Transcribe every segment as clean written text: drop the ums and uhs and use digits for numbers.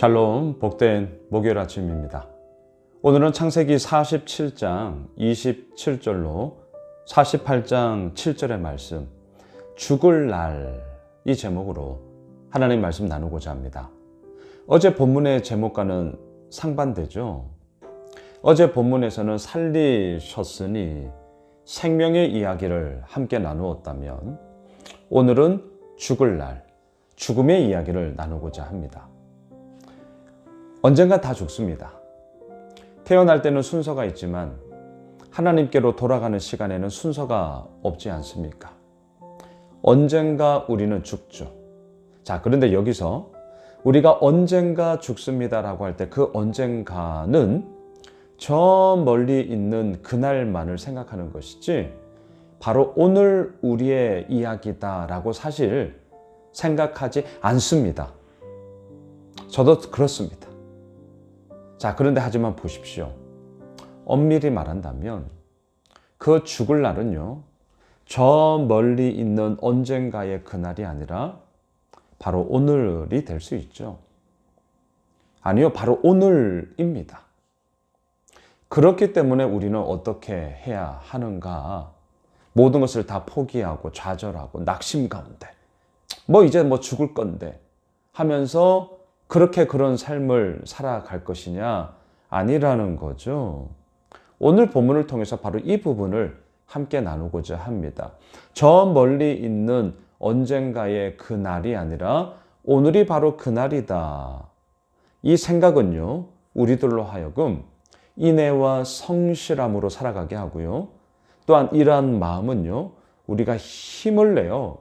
샬롬, 복된 목요일 아침입니다. 오늘은 창세기 47장 27절로 48장 7절의 말씀, 죽을 날, 이 제목으로 하나님 말씀 나누고자 합니다. 어제 본문의 제목과는 상반되죠. 어제 본문에서는 살리셨으니 생명의 이야기를 함께 나누었다면, 오늘은 죽을 날, 죽음의 이야기를 나누고자 합니다. 언젠가 다 죽습니다. 태어날 때는 순서가 있지만 하나님께로 돌아가는 시간에는 순서가 없지 않습니까? 언젠가 우리는 죽죠. 자, 그런데 여기서 우리가 언젠가 죽습니다라고 할 때 그 언젠가는 저 멀리 있는 그날만을 생각하는 것이지 바로 오늘 우리의 이야기다라고 사실 생각하지 않습니다. 저도 그렇습니다. 자, 그런데 하지만 보십시오. 엄밀히 말한다면 그 죽을 날은요, 저 멀리 있는 언젠가의 그날이 아니라 바로 오늘이 될 수 있죠. 아니요, 바로 오늘입니다. 그렇기 때문에 우리는 어떻게 해야 하는가? 모든 것을 다 포기하고 좌절하고 낙심 가운데 이제 죽을 건데 하면서 그렇게 그런 삶을 살아갈 것이냐? 아니라는 거죠. 오늘 본문을 통해서 바로 이 부분을 함께 나누고자 합니다. 저 멀리 있는 언젠가의 그날이 아니라 오늘이 바로 그날이다. 이 생각은요, 우리들로 하여금 인애와 성실함으로 살아가게 하고요. 또한 이러한 마음은요, 우리가 힘을 내어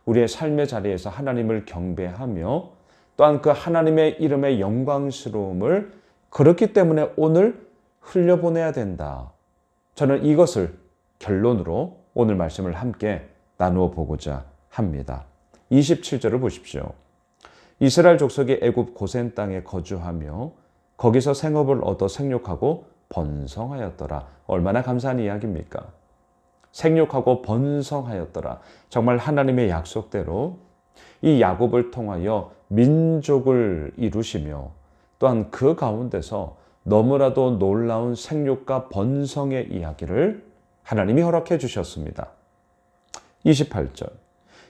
우리의 삶의 자리에서 하나님을 경배하며 또한 그 하나님의 이름의 영광스러움을 그렇기 때문에 오늘 흘려보내야 된다. 저는 이것을 결론으로 오늘 말씀을 함께 나누어 보고자 합니다. 27절을 보십시오. 이스라엘 족속이 애굽 고센 땅에 거주하며 거기서 생업을 얻어 생육하고 번성하였더라. 얼마나 감사한 이야기입니까? 생육하고 번성하였더라. 정말 하나님의 약속대로 이 야곱을 통하여 민족을 이루시며 또한 그 가운데서 너무나도 놀라운 생육과 번성의 이야기를 하나님이 허락해 주셨습니다. 28절.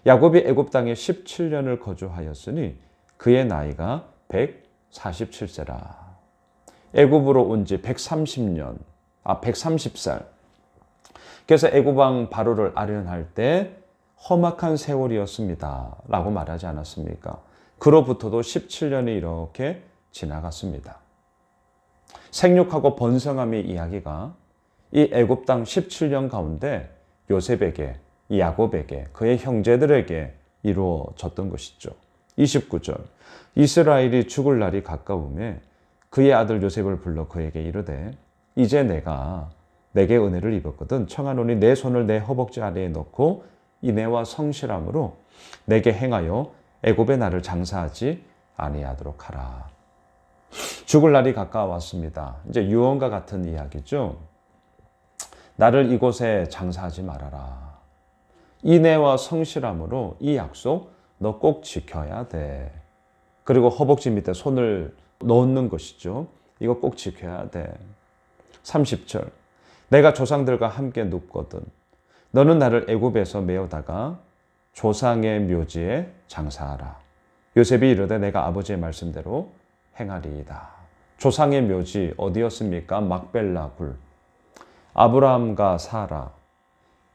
야곱이 애굽 땅에 17년을 거주하였으니 그의 나이가 147세라. 애굽으로 온 지 130살. 그래서 애굽 왕 바로를 아련할 때 험악한 세월이었습니다 라고 말하지 않았습니까? 그로부터도 17년이 이렇게 지나갔습니다. 생육하고 번성함의 이야기가 이 애굽 땅 17년 가운데 요셉에게, 야곱에게, 그의 형제들에게 이루어졌던 것이죠. 29절. 이스라엘이 죽을 날이 가까우매 그의 아들 요셉을 불러 그에게 이르되 이제 내가 내게 은혜를 입었거든 청하노니 내 손을 내 허벅지 아래에 넣고 인애와 성실함으로 내게 행하여 애굽의 나를 장사하지 아니하도록 하라. 죽을 날이 가까웠습니다. 이제 유언과 같은 이야기죠. 나를 이곳에 장사하지 말아라. 인애와 성실함으로 이 약속 너 꼭 지켜야 돼. 그리고 허벅지 밑에 손을 넣는 것이죠. 이거 꼭 지켜야 돼. 30절. 내가 조상들과 함께 눕거든 너는 나를 애굽에서 메어다가 조상의 묘지에 장사하라. 요셉이 이르되 내가 아버지의 말씀대로 행하리이다. 조상의 묘지 어디였습니까? 막벨라 굴. 아브라함과 사라,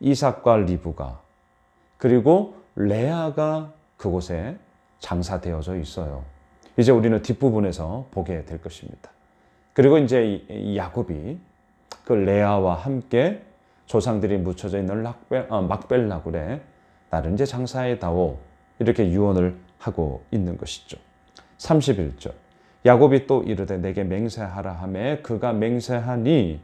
이삭과 리브가, 그리고 레아가 그곳에 장사되어져 있어요. 이제 우리는 뒷부분에서 보게 될 것입니다. 그리고 이제 야곱이 그 레아와 함께 조상들이 묻혀져 있는 막벨라굴에 나를 이제 장사해다오. 이렇게 유언을 하고 있는 것이죠. 31절. 야곱이 또 이르되 내게 맹세하라 하매 그가 맹세하니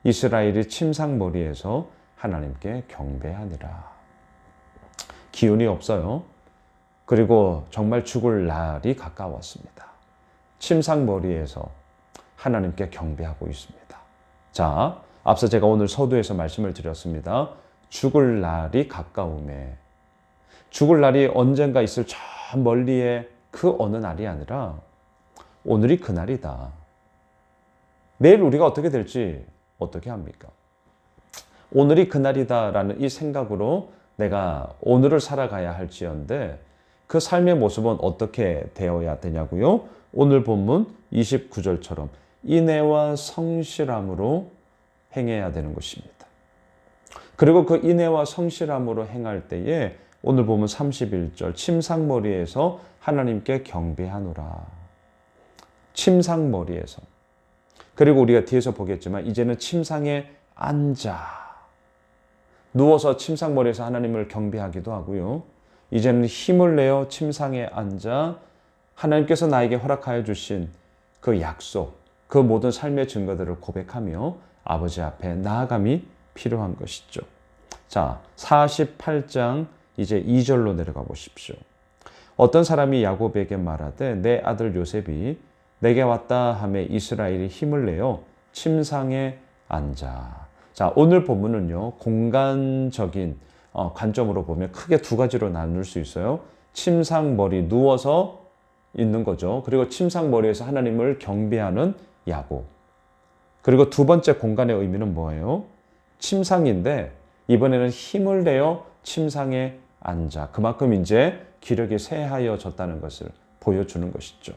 이스라엘이 침상머리에서 하나님께 경배하니라. 기운이 없어요. 그리고 정말 죽을 날이 가까웠습니다. 침상머리에서 하나님께 경배하고 있습니다. 자, 앞서 제가 오늘 서두에서 말씀을 드렸습니다. 죽을 날이 가까우매. 죽을 날이 언젠가 있을 저 멀리의 그 어느 날이 아니라 오늘이 그날이다. 내일 우리가 어떻게 될지 어떻게 합니까? 오늘이 그날이다라는 이 생각으로 내가 오늘을 살아가야 할지언데 그 삶의 모습은 어떻게 되어야 되냐고요? 오늘 본문 29절처럼 인애와 성실함으로 행해야 되는 것입니다. 그리고 그 인애와 성실함으로 행할 때에 오늘 보면 31절 침상머리에서 하나님께 경배하노라. 침상머리에서. 그리고 우리가 뒤에서 보겠지만 이제는 침상에 앉아. 누워서 침상머리에서 하나님을 경배하기도 하고요. 이제는 힘을 내어 침상에 앉아 하나님께서 나에게 허락하여 주신 그 약속, 그 모든 삶의 증거들을 고백하며 아버지 앞에 나아감이 필요한 것이죠. 자, 48장 이제 2절로 내려가 보십시오. 어떤 사람이 야곱에게 말하되 내 아들 요셉이 내게 왔다 하매 이스라엘이 힘을 내어 침상에 앉아. 자, 오늘 본문은요, 공간적인 관점으로 보면 크게 두 가지로 나눌 수 있어요. 침상머리, 누워서 있는 거죠. 그리고 침상머리에서 하나님을 경배하는 야곱. 그리고 두 번째 공간의 의미는 뭐예요? 침상인데 이번에는 힘을 내어 침상에 앉아. 그만큼 이제 기력이 쇠하여졌다는 것을 보여주는 것이죠.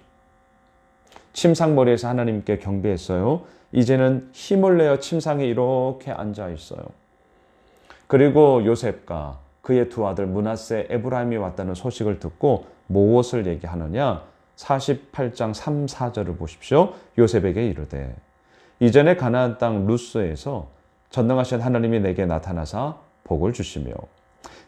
침상머리에서 하나님께 경배했어요. 이제는 힘을 내어 침상에 이렇게 앉아 있어요. 그리고 요셉과 그의 두 아들 므낫세, 에브라임이 왔다는 소식을 듣고 무엇을 얘기하느냐? 48장 3, 4절을 보십시오. 요셉에게 이르되 이전에 가나안 땅 루스에서 전능하신 하나님이 내게 나타나사 복을 주시며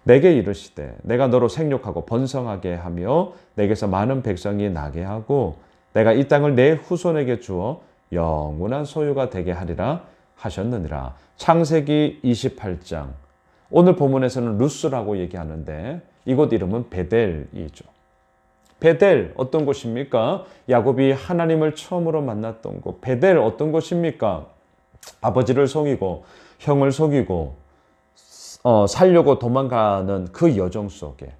내게 이르시되 내가 너로 생육하고 번성하게 하며 내게서 많은 백성이 나게 하고 내가 이 땅을 내 후손에게 주어 영원한 소유가 되게 하리라 하셨느니라. 창세기 28장. 오늘 본문에서는 루스라고 얘기하는데 이곳 이름은 베델이죠. 베델 어떤 곳입니까? 야곱이 하나님을 처음으로 만났던 곳. 베델 어떤 곳입니까? 아버지를 속이고 형을 속이고 살려고 도망가는 그 여정 속에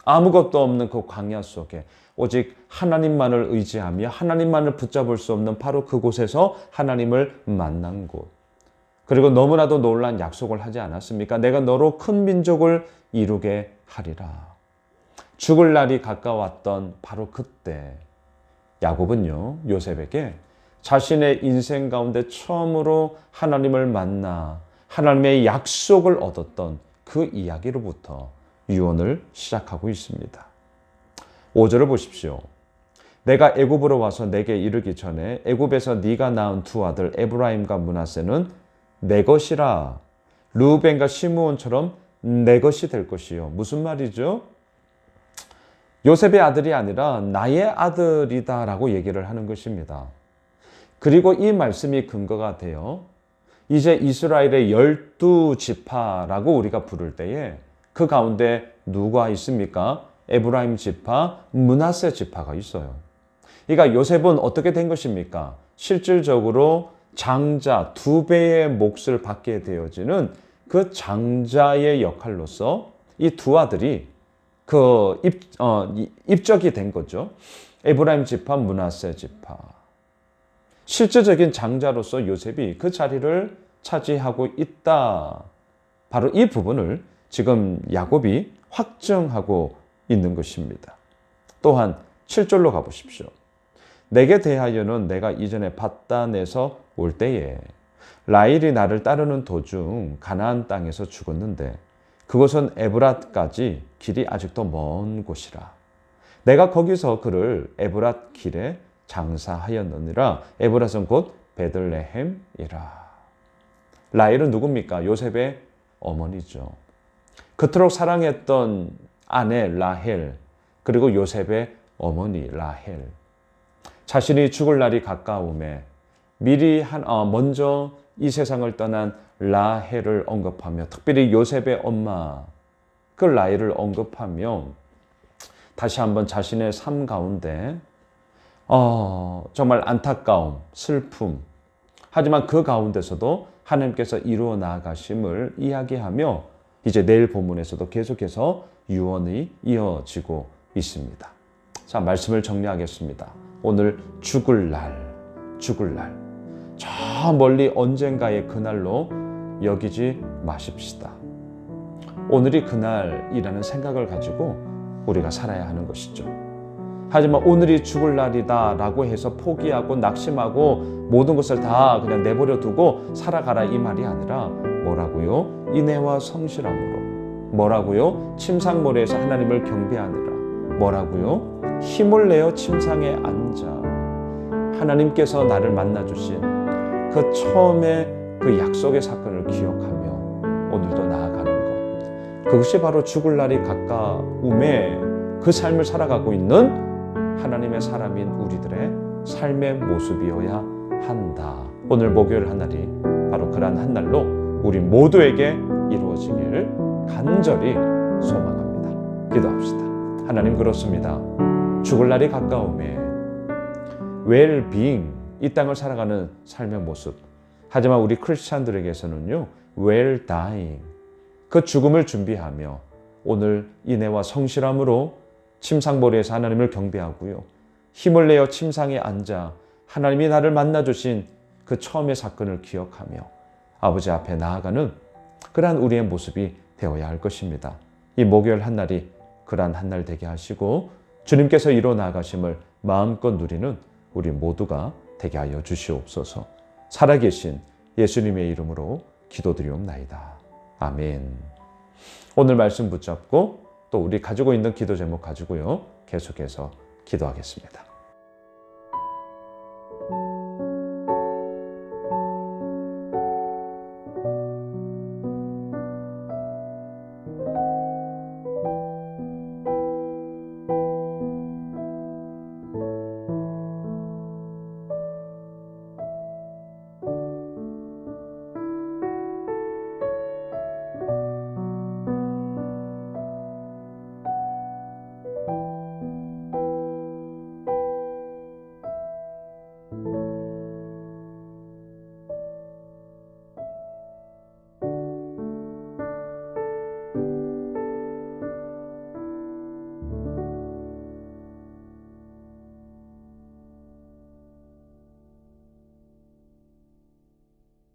아무것도 없는 그 광야 속에 오직 하나님만을 의지하며 하나님만을 붙잡을 수 없는 바로 그곳에서 하나님을 만난 곳. 그리고 너무나도 놀라운 약속을 하지 않았습니까? 내가 너로 큰 민족을 이루게 하리라. 죽을 날이 가까웠던 바로 그때 야곱은요, 요셉에게 자신의 인생 가운데 처음으로 하나님을 만나 하나님의 약속을 얻었던 그 이야기로부터 유언을 시작하고 있습니다. 5절을 보십시오. 내가 애굽으로 와서 내게 이르기 전에 애굽에서 네가 낳은 두 아들 에브라임과 므낫세는 내 것이라. 르우벤과 시므온처럼 내 것이 될 것이요. 무슨 말이죠? 요셉의 아들이 아니라 나의 아들이다라고 얘기를 하는 것입니다. 그리고 이 말씀이 근거가 돼요. 이제 이스라엘의 12지파라고 우리가 부를 때에 그 가운데 누가 있습니까? 에브라임 지파, 므낫세 지파가 있어요. 그러니까 요셉은 어떻게 된 것입니까? 실질적으로 장자 2배의 몫을 받게 되어지는 그 장자의 역할로서 이 두 아들이 입적이 된 거죠. 에브라임 지파, 므낫세 지파. 실질적인 장자로서 요셉이 그 자리를 차지하고 있다. 바로 이 부분을 지금 야곱이 확증하고 있는 것입니다. 또한 7절로 가보십시오. 내게 대하여는 내가 이전에 밧단에서 올 때에 라헬이 나를 따르는 도중 가나안 땅에서 죽었는데 그곳은 에브랏까지 길이 아직도 먼 곳이라. 내가 거기서 그를 에브랏 길에 장사하였느니라. 에브랏은 곧 베들레헴이라. 라헬은 누굽니까? 요셉의 어머니죠. 그토록 사랑했던 아내 라헬, 그리고 요셉의 어머니 라헬. 자신이 죽을 날이 가까움에 미리 먼저 이 세상을 떠난 라헬을 언급하며 특별히 요셉의 엄마 그 라헬을 언급하며 다시 한번 자신의 삶 가운데 정말 안타까움, 슬픔, 하지만 그 가운데서도 하나님께서 이루어 나아가심을 이야기하며 이제 내일 본문에서도 계속해서 유언이 이어지고 있습니다. 자, 말씀을 정리하겠습니다. 오늘 죽을 날, 저 멀리 언젠가의 그날로 여기지 마십시다. 오늘이 그날이라는 생각을 가지고 우리가 살아야 하는 것이죠. 하지만 오늘이 죽을 날이다 라고 해서 포기하고 낙심하고 모든 것을 다 그냥 내버려 두고 살아가라 이 말이 아니라 뭐라고요? 인애와 성실함으로. 뭐라고요? 침상모래에서 하나님을 경배하느라. 뭐라고요? 힘을 내어 침상에 앉아 하나님께서 나를 만나주신 그 처음에 그 약속의 사건을 기억하며 오늘도 나아가는 것. 그것이 바로 죽을 날이 가까움에 그 삶을 살아가고 있는 하나님의 사람인 우리들의 삶의 모습이어야 한다. 오늘 목요일 한 날이 바로 그러한 한 날로 우리 모두에게 이루어지길 간절히 소망합니다. 기도합시다. 하나님, 그렇습니다. 죽을 날이 가까움에 well-being, 이 땅을 살아가는 삶의 모습. 하지만 우리 크리스찬들에게서는요, well-dying, 그 죽음을 준비하며 오늘 인애와 성실함으로 침상머리에서 하나님을 경배하고요, 힘을 내어 침상에 앉아 하나님이 나를 만나주신 그 처음의 사건을 기억하며 아버지 앞에 나아가는 그러한 우리의 모습이 되어야 할 것입니다. 이 목요일 한 날이 그러한 한 날 되게 하시고 주님께서 이뤄 나가심을 마음껏 누리는 우리 모두가 되게 하여 주시옵소서. 살아계신 예수님의 이름으로 기도드리옵나이다. 아멘. 오늘 말씀 붙잡고 또 우리 가지고 있는 기도 제목 가지고요, 계속해서 기도하겠습니다.